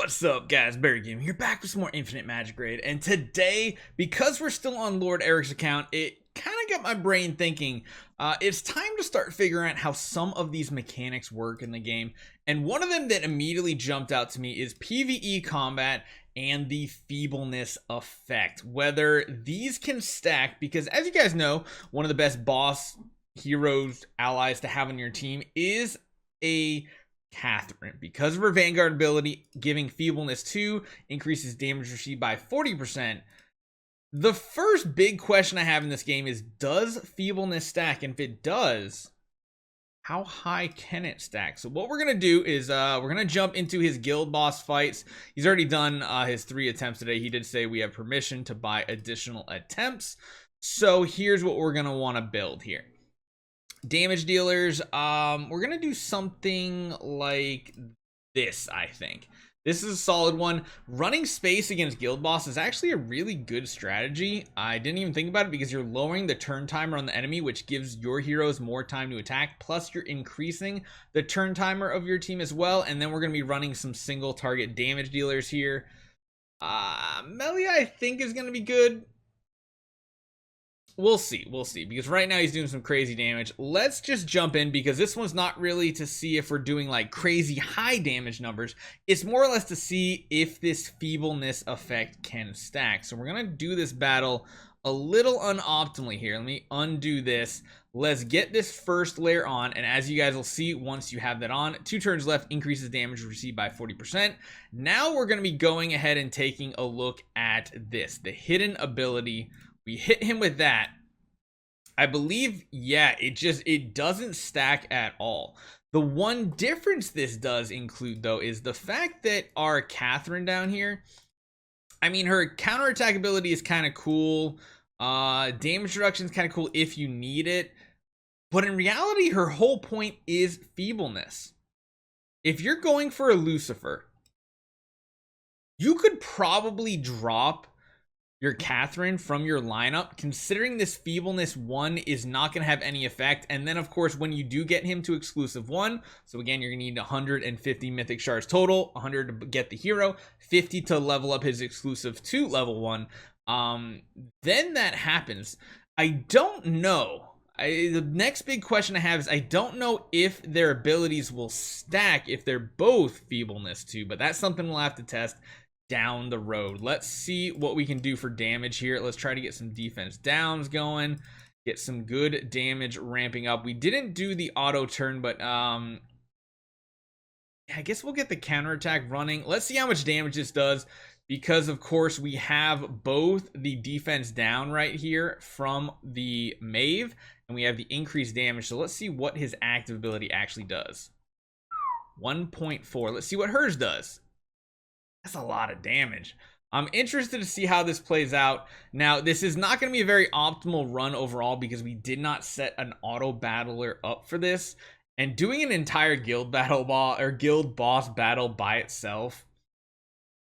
What's up, guys? BARRYGAMING here, back with some more Infinite Magicraid. And today, because we're still on Lord Eric's account, it kind of got my brain thinking. It's time to start figuring out how some of these mechanics work in the game. And one of them that immediately jumped out to me is PvE combat and the feebleness effect. Whether these can stack, because as you guys know, one of the best boss heroes allies to have on your team is a Katherine, because of her Vanguard ability giving Feebleness II increases damage received by 40%. The first big question I have in this game is, does Feebleness stack? And if it does, how high can it stack? So what we're gonna do is we're gonna jump into his guild boss fights. He's already done his 3 attempts today. He did say we have permission to buy additional attempts. So here's what we're gonna want to build here. Damage dealers, we're gonna do something like this. I think this is a solid one. Running space against guild boss is actually a really good strategy. I didn't even think about it because you're lowering the turn timer on the enemy, which gives your heroes more time to attack, plus you're increasing the turn timer of your team as well. And then we're gonna be running some single target damage dealers here. Melee I think is gonna be good. We'll see, because right now he's doing some crazy damage. Let's just jump in, because this one's not really to see if we're doing like crazy high damage numbers. It's more or less to see if this feebleness effect can stack. So we're gonna do this battle a little unoptimally here. Let me undo this. Let's get this first layer on, and as you guys will see, once you have that on, 2 turns left increases damage received by 40%. Now we're gonna be going ahead and taking a look at this, the hidden ability. We hit him with that. I believe, yeah, it doesn't stack at all. The one difference this does include, though, is the fact that our Katherine down here, I mean, her counterattack ability is kind of cool. Damage reduction is kind of cool if you need it. But in reality, her whole point is feebleness. If you're going for a Lucifer, you could probably drop your Katherine from your lineup, considering this Feebleness 1 is not going to have any effect. And then, of course, when you do get him to exclusive 1, so again, you're going to need 150 mythic shards total, 100 to get the hero, 50 to level up his exclusive 2 level 1. Then that happens. I don't know. The next big question I have is, I don't know if their abilities will stack if they're both Feebleness 2, but that's something we'll have to test down the road. Let's see what we can do for damage here. Let's try to get some defense downs going, get some good damage ramping up. We didn't do the auto turn, but I guess we'll get the counterattack running. Let's see how much damage this does, because of course we have both the defense down right here from the Mave, and we have the increased damage. So let's see what his active ability actually does. 1.4. Let's see what hers does. That's a lot of damage. I'm interested to see how this plays out. Now, this is not going to be a very optimal run overall, because we did not set an auto battler up for this. And doing an entire guild boss battle by itself,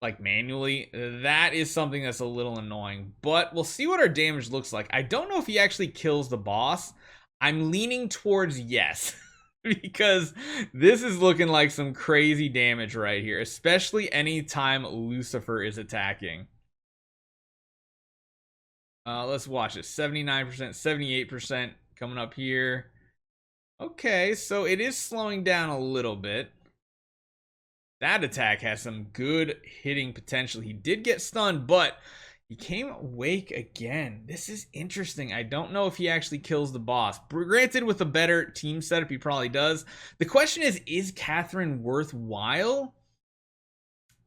like manually, that is something that's a little annoying. But we'll see what our damage looks like. I don't know if he actually kills the boss. I'm leaning towards yes. Because this is looking like some crazy damage right here, especially anytime Lucifer is attacking. Let's watch it. 79%, 78% coming up here. Okay, so it is slowing down a little bit. That attack has some good hitting potential. He did get stunned, but he came awake again. This is interesting. I don't know if he actually kills the boss. Granted, with a better team setup, he probably does. The question is Katherine worthwhile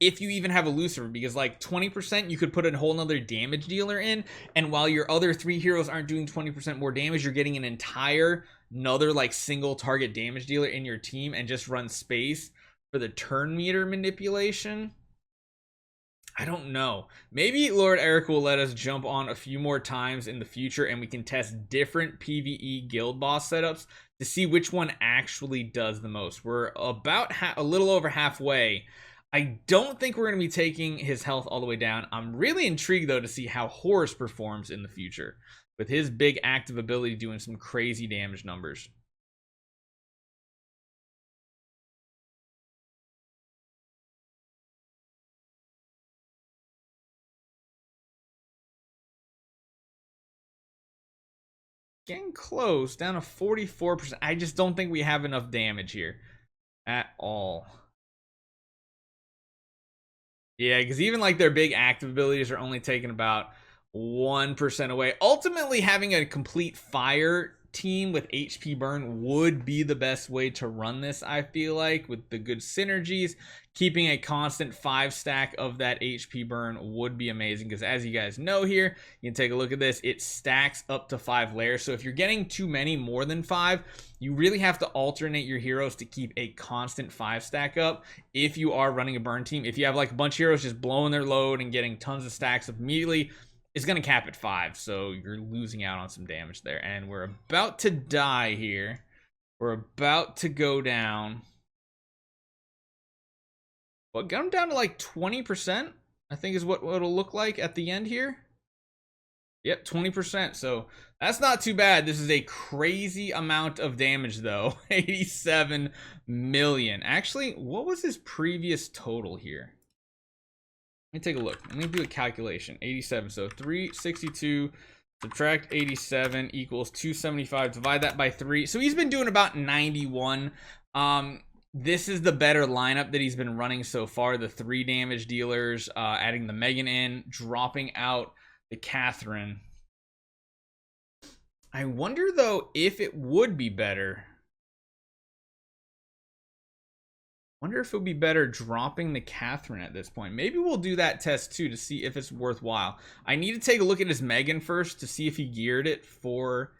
if you even have a Lucifer? Because like 20%, you could put a whole nother damage dealer in, and while your other 3 heroes aren't doing 20% more damage, you're getting an entire another like single target damage dealer in your team, and just run space for the turn meter manipulation. I don't know. Maybe Lord Eric will let us jump on a few more times in the future, and we can test different PvE guild boss setups to see which one actually does the most. We're about a little over halfway. I don't think we're going to be taking his health all the way down. I'm really intrigued, though, to see how Horus performs in the future, with his big active ability doing some crazy damage numbers. getting close, down to 44%. I just don't think we have enough damage here at all. Yeah, because even like their big active abilities are only taking about 1% away. Ultimately, having a complete fire team with HP burn would be the best way to run this, I feel like, with the good synergies. Keeping a constant 5 stack of that HP burn would be amazing, because as you guys know here, you can take a look at this, it stacks up to 5 layers. So if you're getting too many, more than 5, you really have to alternate your heroes to keep a constant 5 stack up if you are running a burn team. If you have like a bunch of heroes just blowing their load and getting tons of stacks up immediately, it's going to cap at 5, so you're losing out on some damage there. And we're about to die here. We're about to go down. Well, got him down to like 20%, I think is what it'll look like at the end here. Yep, 20%. So that's not too bad. This is a crazy amount of damage, though. 87 million. Actually, what was his previous total here? Let me take a look. Let me do a calculation. 87. So 362 subtract 87 equals 275. Divide that by 3. So he's been doing about 91. This is the better lineup that he's been running so far. The 3 damage dealers, adding the Megan in, dropping out the Katherine. I wonder, though, if it would be better. Wonder if it would be better dropping the Katherine at this point. Maybe we'll do that test too to see if it's worthwhile. I need to take a look at his Megan first to see if he geared it for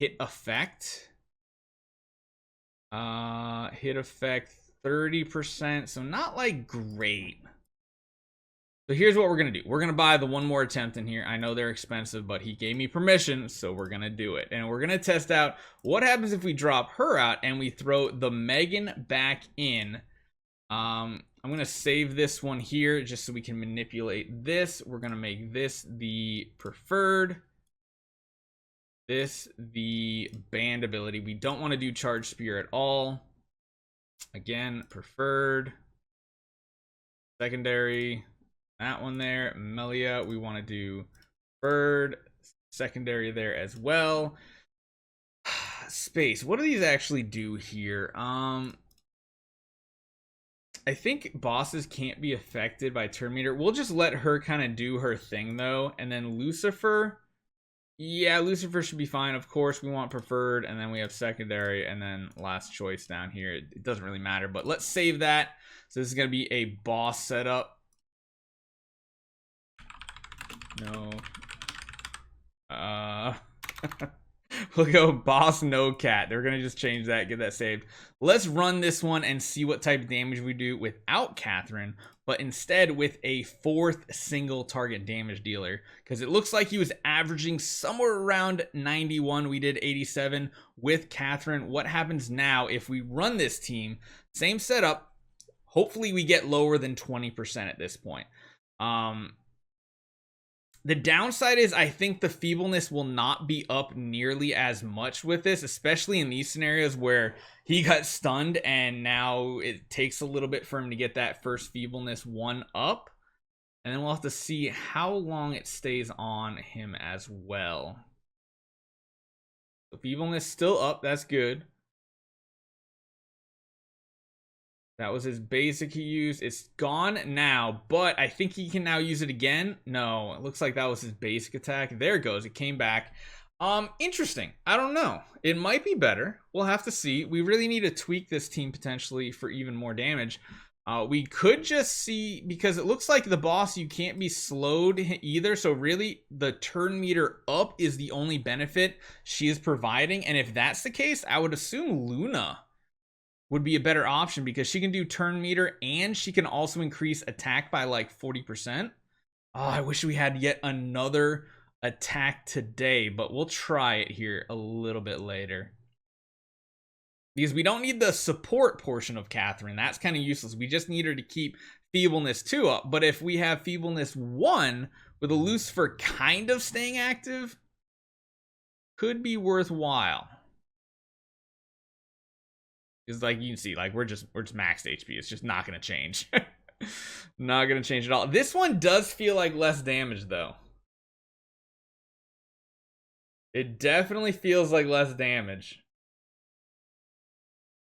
hit effect. Hit effect 30%, so not like great. So here's what we're gonna do. We're gonna buy the one more attempt in here. I know they're expensive, but he gave me permission, so we're gonna do it. And we're gonna test out what happens if we drop her out and we throw the Megan back in. I'm gonna save this one here just so we can manipulate this. We're gonna make this the preferred, this the banned ability. We don't want to do charge spear at all. Again, preferred, secondary, that one there. Melia, we want to do preferred, secondary there as well. Space, what do these actually do here? I think bosses can't be affected by turn meter. We'll just let her kind of do her thing, though. And then Lucifer, yeah, Lucifer should be fine. Of course, we want preferred, and then we have secondary, and then last choice down here. It doesn't really matter, but let's save that. So this is going to be a boss setup. No. We'll go boss no cat. They're gonna just change that, get that saved. Let's run this one and see what type of damage we do without Katherine, but instead with a 4th single target damage dealer, because it looks like he was averaging somewhere around 91. We did 87 with Katherine. What happens now if we run this team? Same setup. Hopefully we get lower than 20% at this point. The downside is I think the feebleness will not be up nearly as much with this, especially in these scenarios where he got stunned and now it takes a little bit for him to get that first feebleness 1 up. And then we'll have to see how long it stays on him as well. The feebleness still up, that's good. That was his basic he used. It's gone now, but I think he can now use it again. No, it looks like that was his basic attack. There it goes. It came back. Interesting. I don't know. It might be better. We'll have to see. We really need to tweak this team potentially for even more damage. We could just see, because it looks like the boss, you can't be slowed either. So really, the turn meter up is the only benefit she is providing. And if that's the case, I would assume Luna would be a better option, because she can do turn meter and she can also increase attack by like 40%. Oh, I wish we had yet another attack today, but we'll try it here a little bit later, because we don't need the support portion of Katherine. That's kind of useless. We just need her to keep feebleness 2 up. But if we have feebleness 1 with a Lucifer kind of staying active, could be worthwhile. Is like you can see, like we're just maxed HP. It's just not gonna change. Not gonna change at all. This one does feel like less damage though. It definitely feels like less damage.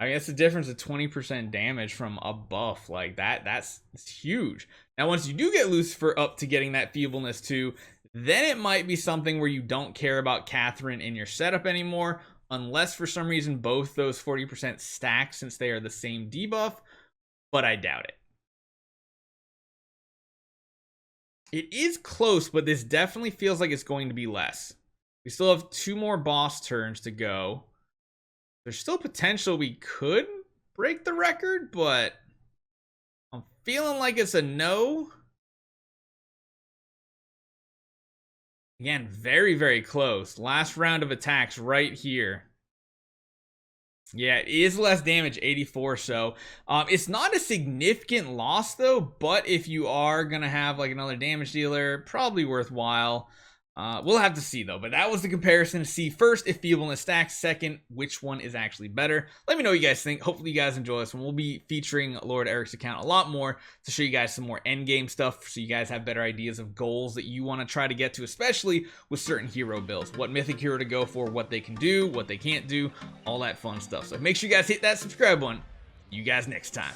I guess the difference of 20% damage from a buff like that's huge. Now, once you do get Lucifer up to getting that Feebleness II, then it might be something where you don't care about Katherine in your setup anymore, unless for some reason both those 40% stack since they are the same debuff, but I doubt it. It is close, but this definitely feels like it's going to be less. We still have 2 more boss turns to go. There's still potential we could break the record, but I'm feeling like it's a no. Again, very, very close. Last round of attacks right here. Yeah, it is less damage, 84. So it's not a significant loss though, but if you are gonna have like another damage dealer, probably worthwhile. We'll have to see though, but that was the comparison to see first if Feebleness stacks, second which one is actually better. Let me know what you guys think. Hopefully you guys enjoy this one. We'll be featuring Lord Eric's account a lot more to show you guys some more end game stuff so you guys have better ideas of goals that you want to try to get to, especially with certain hero builds, what mythic hero to go for, what they can do, what they can't do, all that fun stuff. So make sure you guys hit that subscribe button. See you guys next time.